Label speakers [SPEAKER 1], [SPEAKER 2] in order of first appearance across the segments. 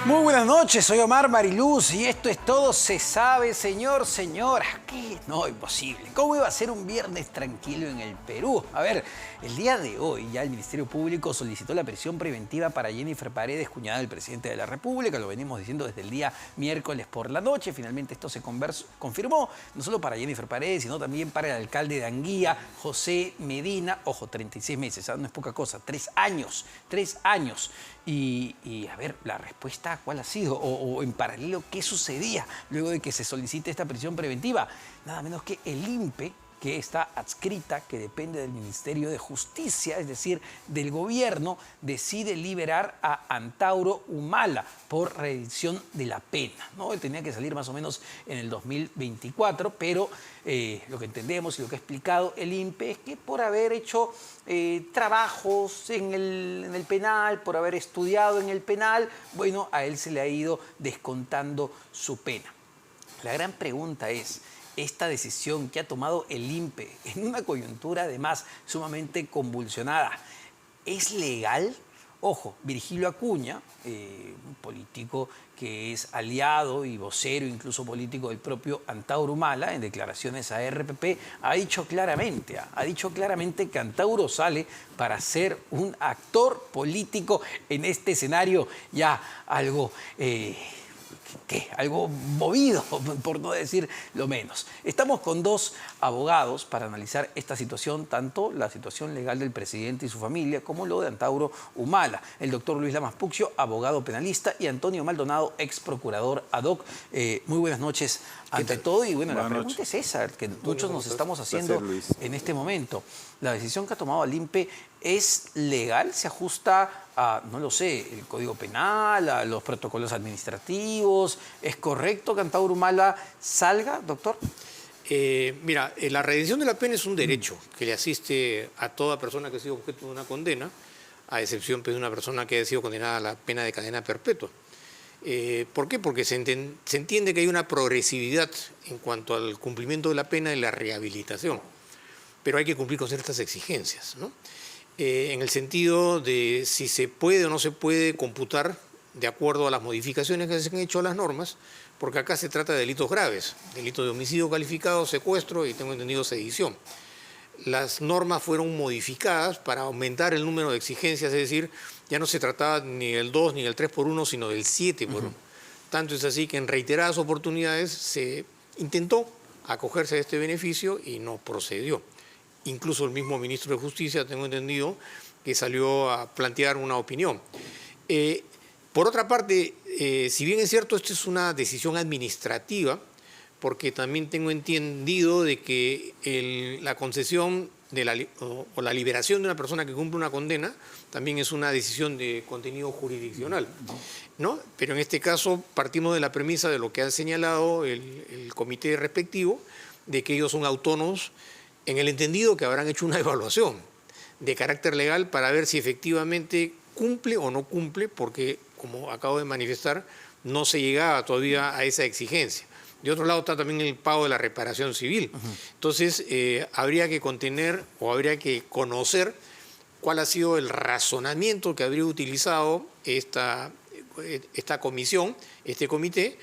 [SPEAKER 1] Muy buenas noches, soy Omar Mariluz y esto es Todo se sabe, señor, señora. ¿Qué? No, imposible. ¿Cómo iba a ser un viernes tranquilo en el Perú? A ver, el día de hoy ya el Ministerio Público solicitó la prisión preventiva para Jennifer Paredes, cuñada del presidente de la República. Lo venimos diciendo desde el día miércoles por la noche. Finalmente esto se confirmó, no solo para Jennifer Paredes, sino también para el alcalde de Anguía, José Medina. Ojo, 36 meses, no es poca cosa, 3 años, 3 años. Y a ver, la respuesta, ¿cuál ha sido? O en paralelo, ¿qué sucedía luego de que se solicite esta prisión preventiva? Nada menos que el INPE, que está adscrita, que depende del Ministerio de Justicia, es decir, del gobierno, decide liberar a Antauro Humala por reducción de la pena, ¿no? Él tenía que salir más o menos en el 2024, pero lo que entendemos y lo que ha explicado el INPE es que por haber hecho trabajos en el penal, por haber estudiado en el penal, bueno, a él se le ha ido descontando su pena. La gran pregunta es, esta decisión que ha tomado el INPE en una coyuntura además sumamente convulsionada, ¿es legal? Ojo, Virgilio Acuña, un político que es aliado y vocero incluso político del propio Antauro Humala, en declaraciones a RPP, ha dicho claramente que Antauro sale para ser un actor político en este escenario ya algo algo movido, por no decir lo menos. Estamos con dos abogados para analizar esta situación, tanto la situación legal del presidente y su familia, como lo de Antauro Humala. El doctor Luis Lamas Puccio, abogado penalista, y Antonio Maldonado, ex procurador ad hoc. Muy buenas noches ante todo. Y bueno, la pregunta es esa, que muchos nos estamos haciendo en este momento. La decisión que ha tomado el INPE ¿es legal? ¿Se ajusta a, no lo sé, el Código Penal, a los protocolos administrativos? ¿Es correcto que Antauro Humala salga, doctor?
[SPEAKER 2] Mira, la redención de la pena es un derecho que le asiste a toda persona que ha sido objeto de una condena, a excepción de una persona que ha sido condenada a la pena de cadena perpetua. ¿Por qué? Porque se entiende que hay una progresividad en cuanto al cumplimiento de la pena y la rehabilitación, pero hay que cumplir con ciertas exigencias, ¿no? En el sentido de si se puede o no se puede computar de acuerdo a las modificaciones que se han hecho a las normas, porque acá se trata de delitos graves, delitos de homicidio calificado, secuestro y tengo entendido sedición. Las normas fueron modificadas para aumentar el número de exigencias, es decir, ya no se trataba ni del 2 ni del 3 por 1, sino del 7 por 1. Tanto es así que en reiteradas oportunidades se intentó acogerse a este beneficio y no procedió. Incluso el mismo ministro de Justicia, tengo entendido, que salió a plantear una opinión. Por otra parte, si bien es cierto, esto es una decisión administrativa, porque también tengo entendido de que la concesión o la liberación de una persona que cumple una condena también es una decisión de contenido jurisdiccional, ¿no? Pero en este caso partimos de la premisa de lo que ha señalado el comité respectivo, de que ellos son autónomos en el entendido que habrán hecho una evaluación de carácter legal para ver si efectivamente cumple o no cumple, porque, como acabo de manifestar, no se llegaba todavía a esa exigencia. De otro lado está también el pago de la reparación civil. Entonces, habría que habría que conocer cuál ha sido el razonamiento que habría utilizado esta comisión, este comité,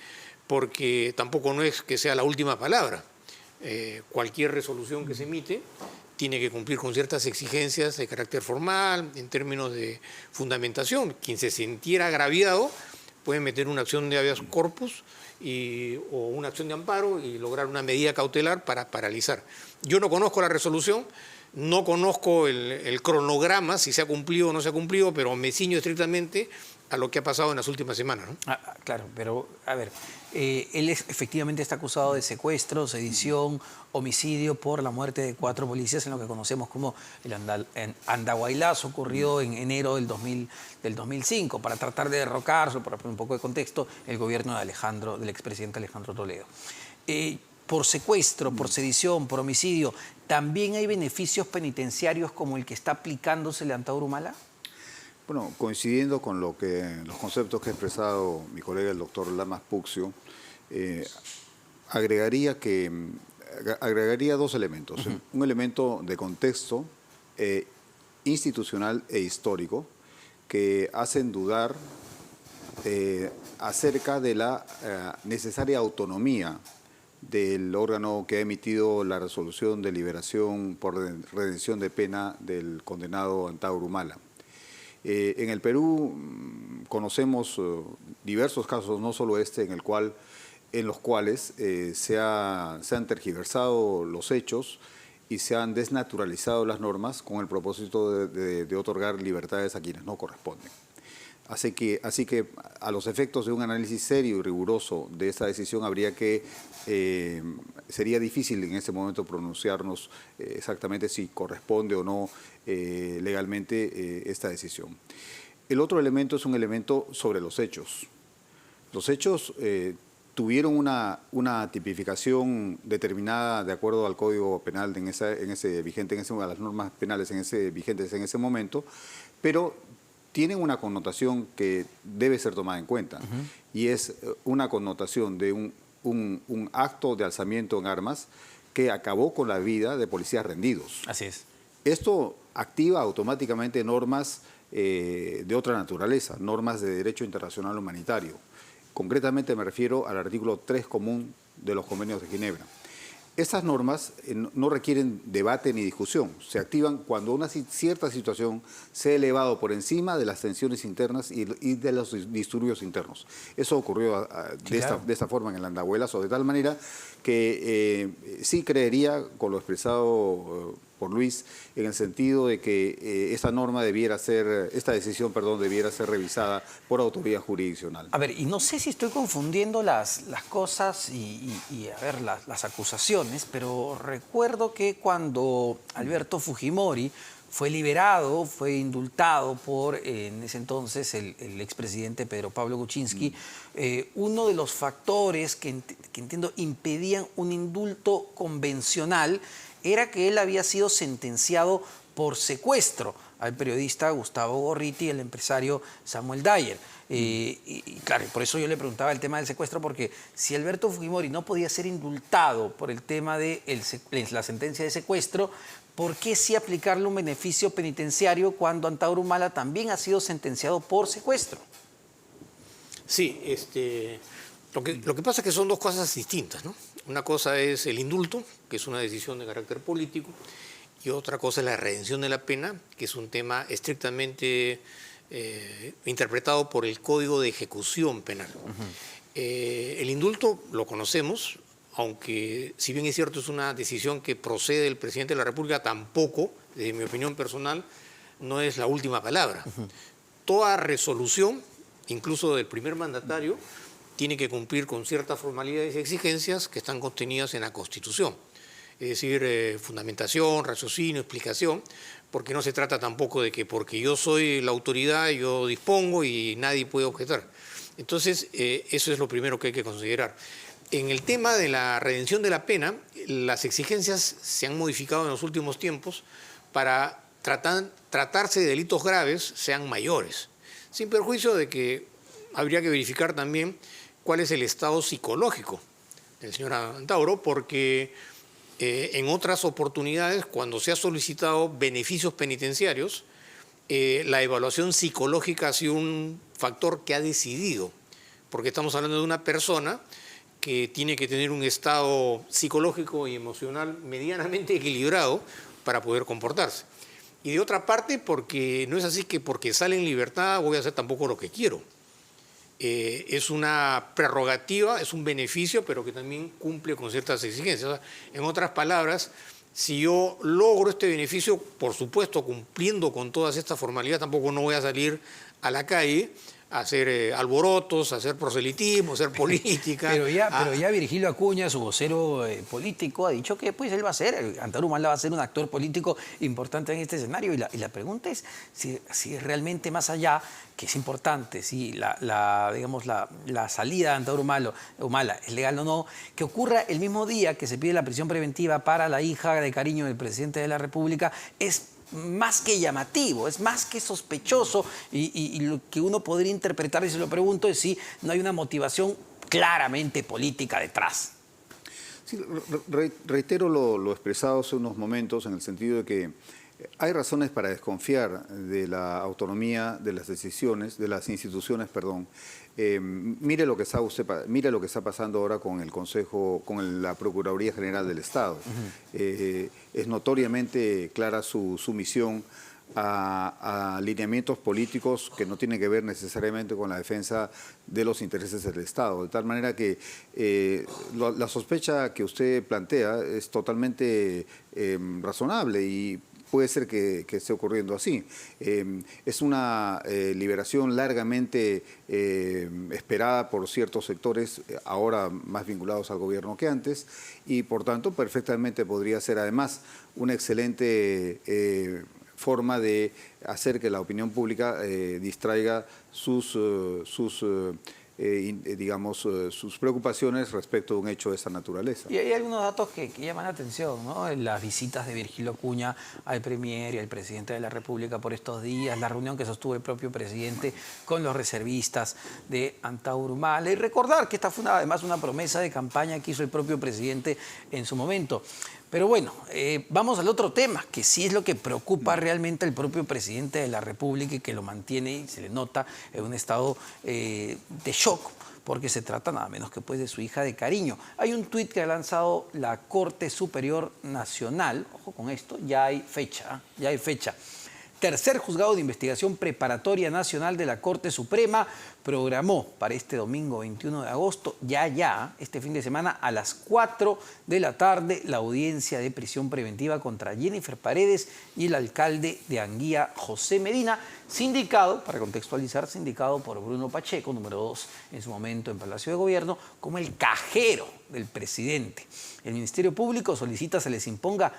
[SPEAKER 2] porque tampoco no es que sea la última palabra. Cualquier resolución que se emite tiene que cumplir con ciertas exigencias de carácter formal, en términos de fundamentación. Quien se sintiera agraviado puede meter una acción de habeas corpus o una acción de amparo y lograr una medida cautelar para paralizar. Yo no conozco la resolución, no conozco el cronograma, si se ha cumplido o no se ha cumplido, pero me ciño estrictamente a lo que ha pasado en las últimas semanas, ¿no?
[SPEAKER 1] Claro, pero a ver, él efectivamente está acusado de secuestro, sedición, homicidio por la muerte de 4 policías en lo que conocemos como el Andahuaylazo, ocurrido en enero del 2005, para tratar de derrocarse, por poner un poco de contexto, el gobierno del expresidente Alejandro Toledo. Por secuestro, por sedición, por homicidio, ¿también hay beneficios penitenciarios como el que está aplicándosele a Antauro Humala?
[SPEAKER 3] Bueno, coincidiendo con los conceptos que ha expresado mi colega el doctor Lamas Puccio, agregaría que agregaría dos elementos. Un elemento de contexto institucional e histórico que hacen dudar acerca de la necesaria autonomía del órgano que ha emitido la resolución de liberación por redención de pena del condenado Antauro Humala. En el Perú conocemos diversos casos, no solo este, en los cuales se han tergiversado los hechos y se han desnaturalizado las normas con el propósito de otorgar libertades a quienes no corresponden. Así que a los efectos de un análisis serio y riguroso de esta decisión sería difícil en este momento pronunciarnos exactamente si corresponde o no legalmente esta decisión. El otro elemento es un elemento sobre los hechos. Los hechos tuvieron una tipificación determinada de acuerdo al Código Penal a las normas penales vigentes en ese momento, pero tienen una connotación que debe ser tomada en cuenta, y es una connotación de un acto de alzamiento en armas que acabó con la vida de policías rendidos.
[SPEAKER 1] Así es.
[SPEAKER 3] Esto activa automáticamente normas de otra naturaleza, normas de derecho internacional humanitario. Concretamente me refiero al artículo 3 común de los convenios de Ginebra. Estas normas no requieren debate ni discusión, se activan cuando una cierta situación se ha elevado por encima de las tensiones internas y de los disturbios internos. Eso ocurrió de esta forma en el Andahuaylas, de tal manera que sí creería, con lo expresado por Luis, en el sentido de que esta decisión debiera ser revisada por autoridad jurisdiccional.
[SPEAKER 1] A ver, y no sé si estoy confundiendo las cosas las acusaciones, pero recuerdo que cuando Alberto Fujimori fue liberado, fue indultado por, en ese entonces, el expresidente Pedro Pablo Kuczynski, uno de los factores que entiendo impedían un indulto convencional era que él había sido sentenciado por secuestro al periodista Gustavo Gorriti y el empresario Samuel Dyer. Y claro, por eso yo le preguntaba el tema del secuestro, porque si Alberto Fujimori no podía ser indultado por el tema de la sentencia de secuestro, ¿por qué sí aplicarle un beneficio penitenciario cuando Antauro Humala también ha sido sentenciado por secuestro?
[SPEAKER 2] Sí, lo que pasa es que son dos cosas distintas, ¿no? Una cosa es el indulto, que es una decisión de carácter político, y otra cosa es la redención de la pena, que es un tema estrictamente interpretado por el Código de Ejecución Penal. El indulto lo conocemos, aunque si bien es cierto es una decisión que procede del presidente de la República, tampoco, desde mi opinión personal, no es la última palabra. Toda resolución, incluso del primer mandatario, tiene que cumplir con ciertas formalidades y exigencias que están contenidas en la Constitución. Es decir, fundamentación, raciocinio, explicación, porque no se trata tampoco de que porque yo soy la autoridad, yo dispongo y nadie puede objetar. Entonces, eso es lo primero que hay que considerar. En el tema de la redención de la pena, las exigencias se han modificado en los últimos tiempos para tratarse de delitos graves sean mayores, sin perjuicio de que habría que verificar también cuál es el estado psicológico del señor Antauro, porque en otras oportunidades, cuando se ha solicitado beneficios penitenciarios, la evaluación psicológica ha sido un factor que ha decidido, porque estamos hablando de una persona que tiene que tener un estado psicológico y emocional medianamente equilibrado para poder comportarse. Y de otra parte, porque no es así que porque sale en libertad voy a hacer tampoco lo que quiero. Es una prerrogativa, es un beneficio, pero que también cumple con ciertas exigencias. O sea, en otras palabras, si yo logro este beneficio, por supuesto, cumpliendo con todas estas formalidades, tampoco no voy a salir a la calle a hacer alborotos, a hacer proselitismo, a hacer política.
[SPEAKER 1] Pero ya Virgilio Acuña, su vocero político, ha dicho que pues él va a ser, Antauro Humala va a ser un actor político importante en este escenario. Y la pregunta es si realmente más allá, que es importante, si la salida de Antauro Humala es legal o no, que ocurra el mismo día que se pide la prisión preventiva para la hija de cariño del presidente de la República, es más que llamativo, es más que sospechoso, y lo que uno podría interpretar, y se lo pregunto, es si no hay una motivación claramente política detrás.
[SPEAKER 3] Sí, reitero lo expresado hace unos momentos en el sentido de que hay razones para desconfiar de la autonomía de las decisiones, de las instituciones, perdón. Mire lo que está pasando ahora con el Consejo, con la Procuraduría General del Estado. Es notoriamente clara su misión a lineamientos políticos que no tienen que ver necesariamente con la defensa de los intereses del Estado. De tal manera que la sospecha que usted plantea es totalmente razonable y puede ser que esté ocurriendo así. Es una liberación largamente esperada por ciertos sectores, ahora más vinculados al gobierno que antes, y por tanto perfectamente podría ser además una excelente forma de hacer que la opinión pública distraiga sus preocupaciones respecto a un hecho de esa naturaleza.
[SPEAKER 1] Y hay algunos datos que llaman la atención, ¿no? Las visitas de Virgilio Acuña al Premier y al Presidente de la República por estos días, la reunión que sostuvo el propio presidente con los reservistas de Antauro Humala. Y recordar que esta fue además una promesa de campaña que hizo el propio presidente en su momento. Pero bueno, vamos al otro tema, que sí es lo que preocupa realmente al propio presidente de la República y que lo mantiene y se le nota en un estado de shock, porque se trata nada menos que pues de su hija de cariño. Hay un tuit que ha lanzado la Corte Superior Nacional, ojo con esto, ya hay fecha. Tercer Juzgado de Investigación Preparatoria Nacional de la Corte Suprema programó para este domingo 21 de agosto, este fin de semana, a las 4 de la tarde, la audiencia de prisión preventiva contra Jennifer Paredes y el alcalde de Anguía, José Medina, sindicado, para contextualizar, sindicado por Bruno Pacheco, número 2 en su momento en Palacio de Gobierno, como el cajero del presidente. El Ministerio Público solicita se les imponga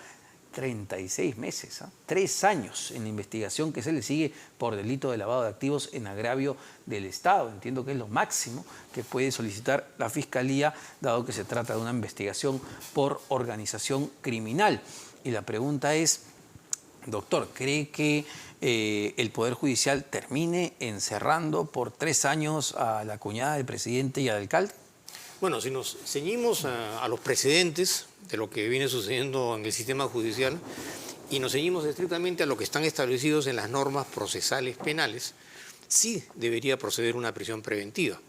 [SPEAKER 1] 36 meses, 3 años en la investigación que se le sigue por delito de lavado de activos en agravio del Estado. Entiendo que es lo máximo que puede solicitar la Fiscalía, dado que se trata de una investigación por organización criminal. Y la pregunta es, doctor, ¿cree que el Poder Judicial termine encerrando por 3 años a la cuñada del presidente y al alcalde?
[SPEAKER 2] Bueno, si nos ceñimos a los precedentes de lo que viene sucediendo en el sistema judicial y nos ceñimos estrictamente a lo que están establecidos en las normas procesales penales, sí debería proceder una prisión preventiva,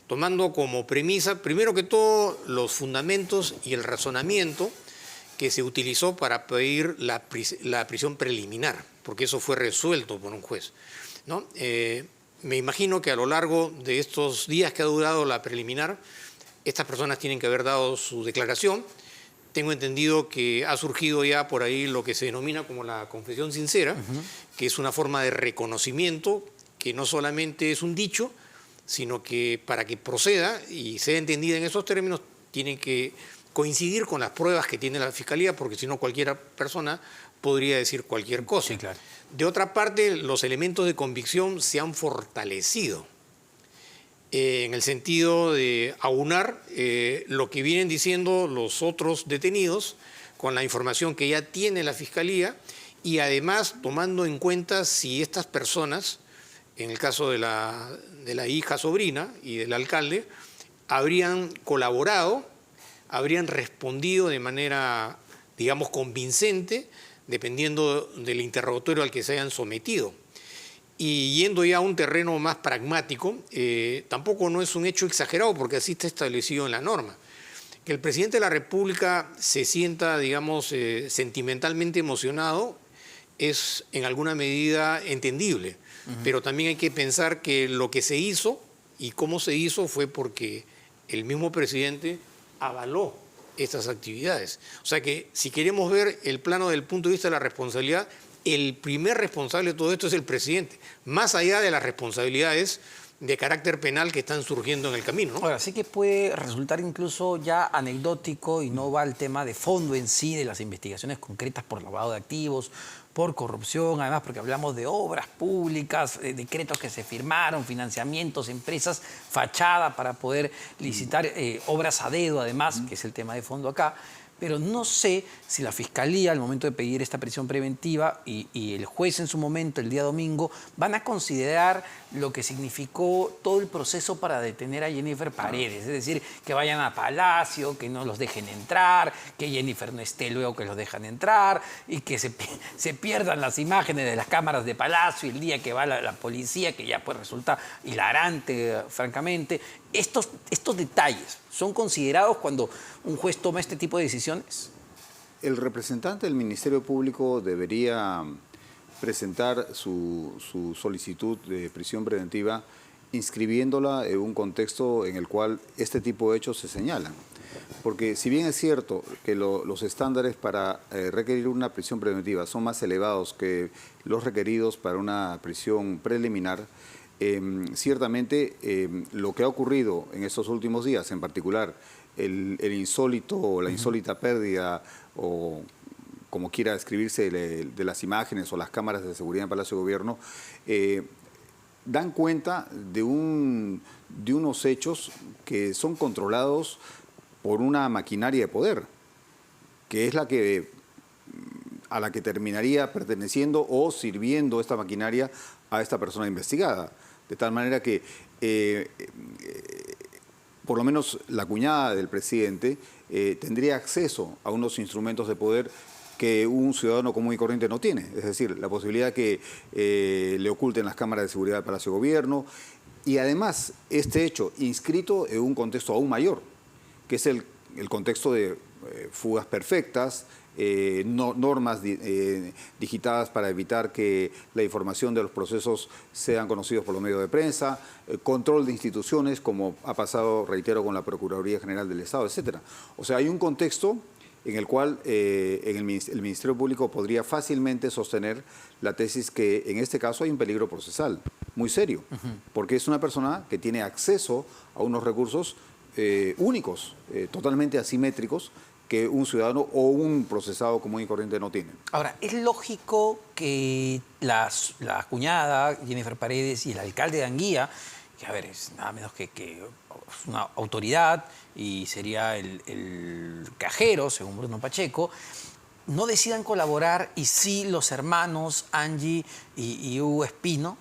[SPEAKER 2] tomando como premisa, primero que todo, los fundamentos y el razonamiento que se utilizó para pedir la prisión preliminar, porque eso fue resuelto por un juez, ¿no? Me imagino que a lo largo de estos días que ha durado la preliminar, estas personas tienen que haber dado su declaración. Tengo entendido que ha surgido ya por ahí lo que se denomina como la confesión sincera, que es una forma de reconocimiento que no solamente es un dicho, sino que para que proceda y sea entendida en esos términos, tiene que coincidir con las pruebas que tiene la Fiscalía, porque si no cualquier persona podría decir cualquier cosa.
[SPEAKER 1] Sí, claro.
[SPEAKER 2] De otra parte, los elementos de convicción se han fortalecido en el sentido de aunar lo que vienen diciendo los otros detenidos con la información que ya tiene la Fiscalía y además tomando en cuenta si estas personas, en el caso de la hija sobrina y del alcalde, habrían colaborado, habrían respondido de manera, digamos, convincente, dependiendo del interrogatorio al que se hayan sometido. Y yendo ya a un terreno más pragmático, tampoco no es un hecho exagerado porque así está establecido en la norma. Que el presidente de la República se sienta, digamos, sentimentalmente emocionado es en alguna medida entendible, pero también hay que pensar que lo que se hizo y cómo se hizo fue porque el mismo presidente avaló estas actividades. O sea que si queremos ver el plano del punto de vista de la responsabilidad, el primer responsable de todo esto es el presidente, más allá de las responsabilidades de carácter penal que están surgiendo en el camino, ¿no?
[SPEAKER 1] Ahora, sí que puede resultar incluso ya anecdótico y no va al tema de fondo en sí de las investigaciones concretas por lavado de activos, por corrupción, además porque hablamos de obras públicas, decretos que se firmaron, financiamientos, empresas, fachada para poder licitar obras a dedo, además, que es el tema de fondo acá. pero no sé si la Fiscalía, al momento de pedir esta prisión preventiva, y el juez en su momento, el día domingo, van a considerar lo que significó todo el proceso para detener a Jennifer Paredes. Es decir, que vayan a Palacio, que no los dejen entrar, que Jennifer no esté luego que los dejan entrar, y que se pierdan las imágenes de las cámaras de Palacio, y el día que va la policía, que ya pues resulta hilarante, francamente. Estos detalles son considerados cuando un juez toma este tipo de decisiones.
[SPEAKER 3] El representante del Ministerio Público debería presentar su solicitud de prisión preventiva inscribiéndola en un contexto en el cual este tipo de hechos se señalan. Porque si bien es cierto que los estándares para requerir una prisión preventiva son más elevados que los requeridos para una prisión preliminar, ciertamente lo que ha ocurrido en estos últimos días, en particular el insólito o la insólita pérdida o como quiera describirse de las imágenes o las cámaras de seguridad en Palacio de Gobierno, dan cuenta de unos hechos que son controlados por una maquinaria de poder, que es a la que terminaría perteneciendo o sirviendo esta maquinaria a esta persona investigada. De tal manera que, por lo menos la cuñada del presidente tendría acceso a unos instrumentos de poder que un ciudadano común y corriente no tiene. Es decir, la posibilidad que le oculten las cámaras de seguridad del Palacio de Gobierno. Y además, este hecho inscrito en un contexto aún mayor, que es el contexto de fugas perfectas, normas digitadas para evitar que la información de los procesos sean conocidos por los medios de prensa, control de instituciones, como ha pasado, reitero, con la Procuraduría General del Estado, etcétera. O sea, hay un contexto en el cual el Ministerio Público podría fácilmente sostener la tesis que en este caso hay un peligro procesal muy serio, porque es una persona que tiene acceso a unos recursos únicos, totalmente asimétricos, que un ciudadano o un procesado común y corriente no tienen.
[SPEAKER 1] Ahora, es lógico que la cuñada, Jennifer Paredes, y el alcalde de Anguía, que a ver, es nada menos que una autoridad y sería el cajero, según Bruno Pacheco, no decidan colaborar, y sí los hermanos Angie y Hugo Espino.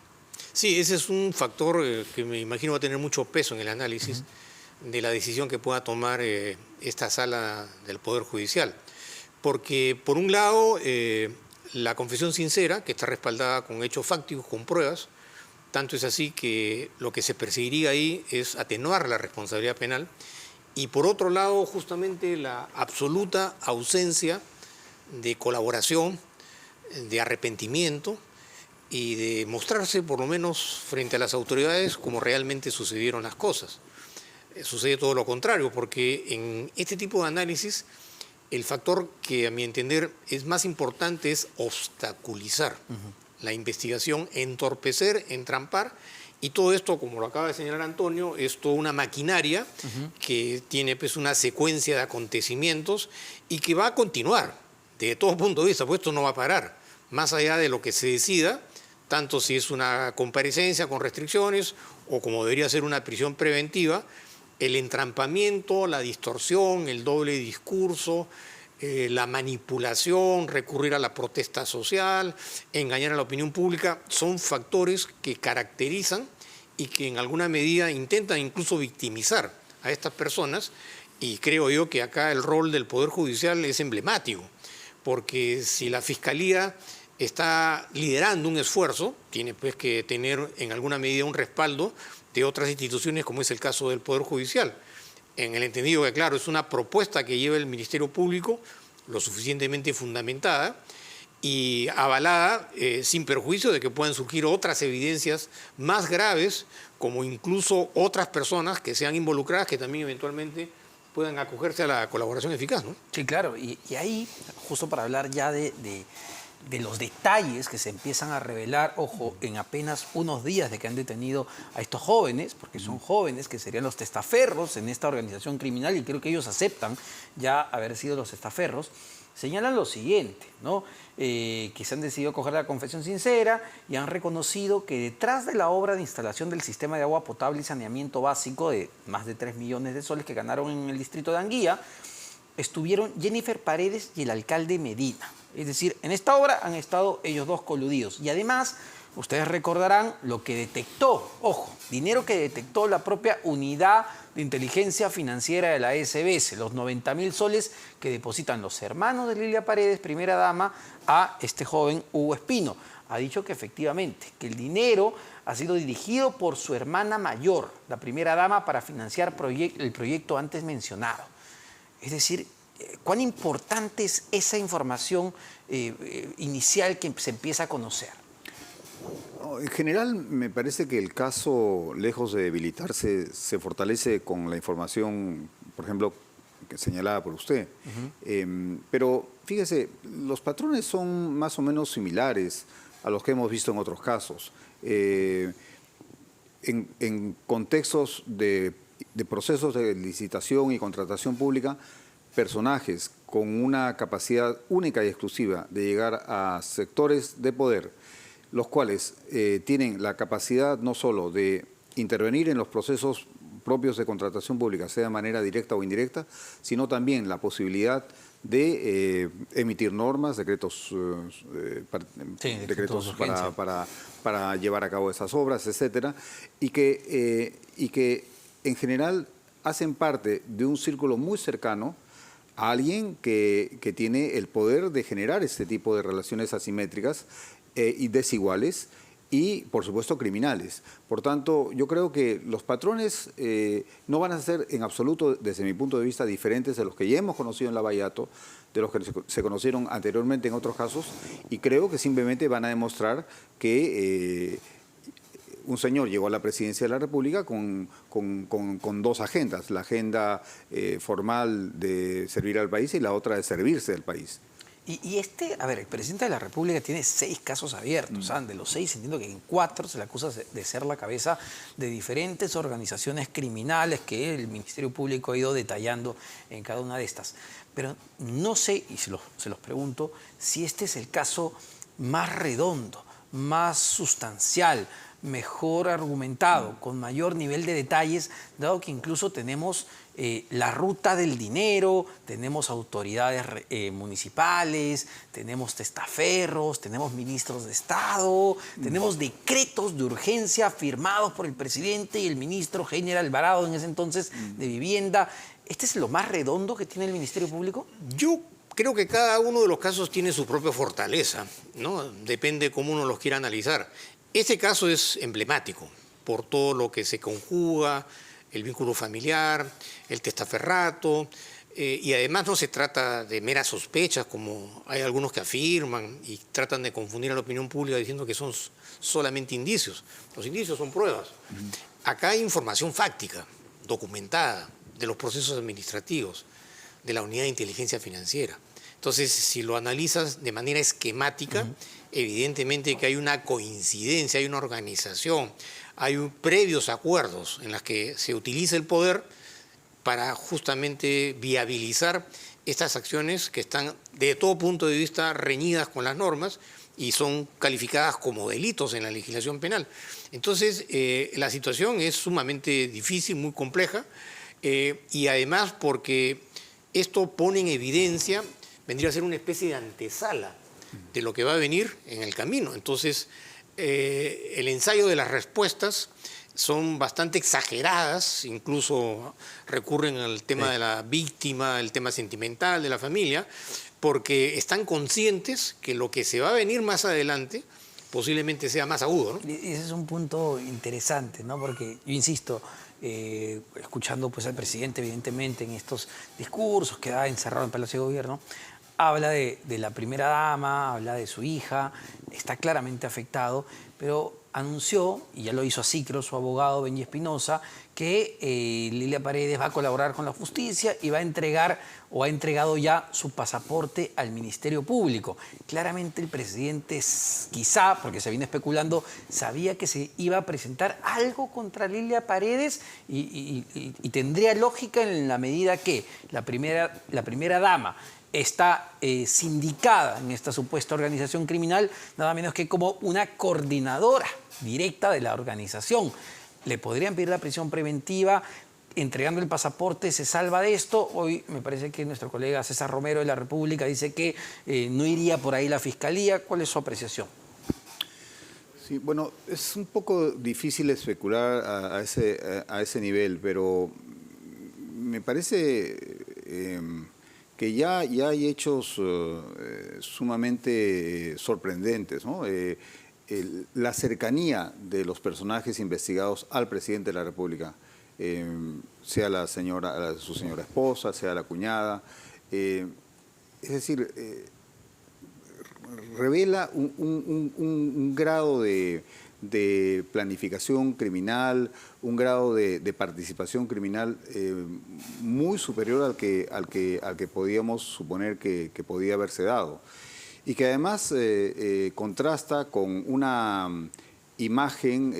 [SPEAKER 2] Sí, ese es un factor que me imagino va a tener mucho peso en el análisis de la decisión que pueda tomar esta sala del Poder Judicial. Porque, por un lado, la confesión sincera, que está respaldada con hechos fácticos, con pruebas, tanto es así que lo que se perseguiría ahí es atenuar la responsabilidad penal, y por otro lado, justamente la absoluta ausencia de colaboración, de arrepentimiento y de mostrarse, por lo menos frente a las autoridades, como realmente sucedieron las cosas. Sucede todo lo contrario, porque en este tipo de análisis el factor que a mi entender es más importante es obstaculizar la investigación, entorpecer, entrampar, y todo esto, como lo acaba de señalar Antonio, es toda una maquinaria que tiene pues una secuencia de acontecimientos y que va a continuar desde todo punto de vista, pues esto no va a parar, más allá de lo que se decida, tanto si es una comparecencia con restricciones o como debería ser una prisión preventiva. El entrampamiento, la distorsión, el doble discurso, la manipulación, recurrir a la protesta social, engañar a la opinión pública, son factores que caracterizan y que en alguna medida intentan incluso victimizar a estas personas, y creo yo que acá el rol del Poder Judicial es emblemático, porque si la Fiscalía está liderando un esfuerzo, tiene pues que tener en alguna medida un respaldo de otras instituciones, como es el caso del Poder Judicial, en el entendido que, claro, es una propuesta que lleva el Ministerio Público, lo suficientemente fundamentada y avalada, sin perjuicio de que puedan surgir otras evidencias más graves, como incluso otras personas que sean involucradas, que también eventualmente puedan acogerse a la colaboración eficaz, ¿no?
[SPEAKER 1] Sí, claro, y ahí, justo para hablar ya de los detalles que se empiezan a revelar, ojo, en apenas unos días de que han detenido a estos jóvenes, porque son jóvenes que serían los testaferros en esta organización criminal, y creo que ellos aceptan ya haber sido los testaferros, señalan lo siguiente, ¿no? Que se han decidido coger la confesión sincera y han reconocido que detrás de la obra de instalación del sistema de agua potable y saneamiento básico de más de 3 millones de soles que ganaron en el distrito de Anguía, estuvieron Jennifer Paredes y el alcalde Medina. Es decir, en esta obra han estado ellos dos coludidos. Y además, ustedes recordarán lo que detectó, ojo, dinero que detectó la propia unidad de inteligencia financiera de la SBS, los 90.000 soles que depositan los hermanos de Lilia Paredes, primera dama, a este joven Hugo Espino. Ha dicho que efectivamente, que el dinero ha sido dirigido por su hermana mayor, la primera dama, para financiar el proyecto antes mencionado. Es decir, ¿cuán importante es esa información inicial que se empieza a conocer?
[SPEAKER 3] En general, me parece que el caso, lejos de debilitarse, se fortalece con la información, por ejemplo, que señalaba por usted. Pero fíjese, los patrones son más o menos similares a los que hemos visto en otros casos. En contextos de procesos de licitación y contratación pública, personajes con una capacidad única y exclusiva de llegar a sectores de poder, los cuales tienen la capacidad no solo de intervenir en los procesos propios de contratación pública, sea de manera directa o indirecta, sino también la posibilidad de emitir normas, decretos para llevar a cabo esas obras, etcétera, y que en general hacen parte de un círculo muy cercano a alguien que tiene el poder de generar este tipo de relaciones asimétricas y desiguales y, por supuesto, criminales. Por tanto, yo creo que los patrones no van a ser en absoluto, desde mi punto de vista, diferentes de los que ya hemos conocido en Lavallato, de los que se conocieron anteriormente en otros casos, y creo que simplemente van a demostrar que un señor llegó a la presidencia de la República con dos agendas, la agenda formal de servir al país y la otra de servirse del país.
[SPEAKER 1] A ver, el presidente de la República tiene 6 casos abiertos. De los 6, entiendo que en 4 se le acusa de ser la cabeza de diferentes organizaciones criminales que el Ministerio Público ha ido detallando en cada una de estas. Pero no sé, y se los pregunto, si este es el caso más redondo, más sustancial, mejor argumentado, con mayor nivel de detalles, dado que incluso tenemos la ruta del dinero, tenemos autoridades municipales, tenemos testaferros, tenemos ministros de Estado, tenemos decretos de urgencia firmados por el presidente y el ministro Heiner Alvarado en ese entonces de Vivienda. ¿Este es lo más redondo que tiene el Ministerio Público?
[SPEAKER 2] Yo creo que cada uno de los casos tiene su propia fortaleza, ¿no? Depende cómo uno los quiera analizar. Este caso es emblemático por todo lo que se conjuga, el vínculo familiar, el testaferrato, y además no se trata de meras sospechas, como hay algunos que afirman y tratan de confundir a la opinión pública diciendo que son solamente indicios. Los indicios son pruebas. Acá hay información fáctica, documentada, de los procesos administrativos, de la unidad de inteligencia financiera. Entonces, si lo analizas de manera esquemática, evidentemente que hay una coincidencia, hay una organización, hay previos acuerdos en los que se utiliza el poder para justamente viabilizar estas acciones que están de todo punto de vista reñidas con las normas y son calificadas como delitos en la legislación penal. Entonces, la situación es sumamente difícil, muy compleja, y además porque esto pone en evidencia, vendría a ser una especie de antesala de lo que va a venir en el camino. Entonces, el ensayo de las respuestas son bastante exageradas, incluso recurren al tema de la víctima, el tema sentimental de la familia, porque están conscientes que lo que se va a venir más adelante posiblemente sea más agudo, ¿no?
[SPEAKER 1] Y ese es un punto interesante, ¿no? Porque yo insisto, escuchando pues al presidente evidentemente en estos discursos que da encerrado en Palacio de Gobierno, habla de la primera dama, habla de su hija, está claramente afectado, pero anunció, y ya lo hizo así, creo, su abogado Benji Espinosa, que Lilia Paredes va a colaborar con la justicia y va a entregar o ha entregado ya su pasaporte al Ministerio Público. Claramente el presidente, quizá, porque se viene especulando, sabía que se iba a presentar algo contra Lilia Paredes y tendría lógica en la medida que la primera dama está sindicada en esta supuesta organización criminal, nada menos que como una coordinadora directa de la organización. Le podrían pedir la prisión preventiva. entregando el pasaporte se salva de esto. Hoy me parece que nuestro colega César Romero de La República dice que no iría por ahí la Fiscalía. ¿Cuál es su apreciación?
[SPEAKER 3] Sí, bueno, es un poco difícil especular a ese nivel, pero me parece que ya hay hechos sumamente sorprendentes, ¿no? La cercanía de los personajes investigados al presidente de la República, sea su señora esposa, sea la cuñada, es decir, revela un grado de planificación criminal, un grado de participación criminal muy superior al que podíamos suponer que podía haberse dado. Y que además contrasta con una imagen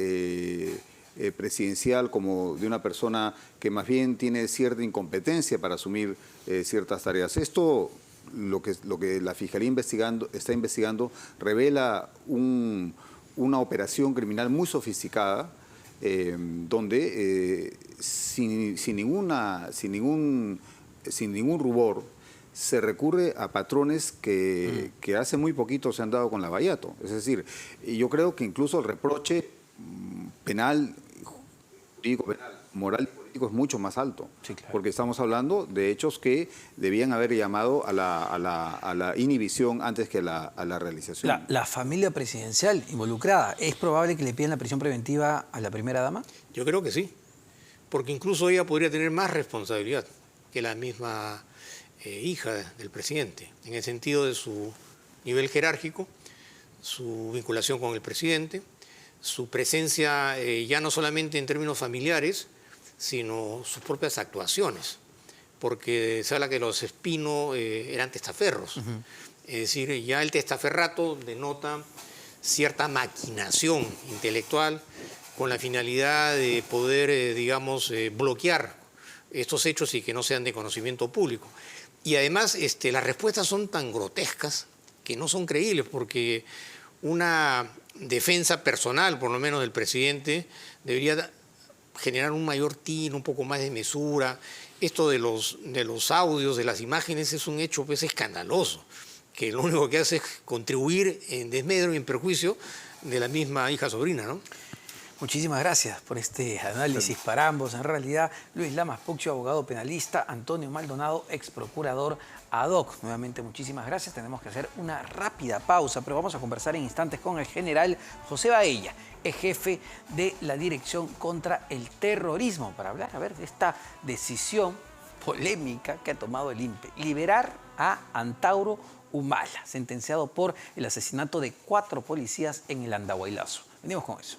[SPEAKER 3] presidencial como de una persona que más bien tiene cierta incompetencia para asumir ciertas tareas. Esto, lo que la Fiscalía está investigando revela una operación criminal muy sofisticada, donde sin ningún rubor se recurre a patrones que hace muy poquito se han dado con Lavallato. Es decir, yo creo que incluso el reproche penal, moral y político es mucho más alto. Sí, claro. Porque estamos hablando de hechos que debían haber llamado a la inhibición antes que a la realización.
[SPEAKER 1] La familia presidencial involucrada, ¿es probable que le pidan la prisión preventiva a la primera dama?
[SPEAKER 2] Yo creo que sí, porque incluso ella podría tener más responsabilidad que la misma hija del presidente, en el sentido de su nivel jerárquico, su vinculación con el presidente, su presencia ya no solamente en términos familiares, sino sus propias actuaciones, porque se habla que los Espino eran testaferros. Es decir, ya el testaferrato denota cierta maquinación intelectual con la finalidad de poder, bloquear estos hechos y que no sean de conocimiento público. Y además las respuestas son tan grotescas que no son creíbles, porque una defensa personal, por lo menos del presidente, debería generar un mayor tino, un poco más de mesura. Esto de los audios, de las imágenes, es un hecho pues escandaloso, que lo único que hace es contribuir en desmedro y en perjuicio de la misma hija sobrina, ¿no?
[SPEAKER 1] Muchísimas gracias por este análisis para ambos. En realidad, Luis Lamas Puccio, abogado penalista, Antonio Maldonado, ex procurador ad hoc. Nuevamente, muchísimas gracias. Tenemos que hacer una rápida pausa, pero vamos a conversar en instantes con el general José Baella, es jefe de la Dirección contra el Terrorismo, para hablar de esta decisión polémica que ha tomado el INPE. Liberar a Antauro Humala, sentenciado por el asesinato de 4 policías en el Andahuaylazo. Venimos con eso.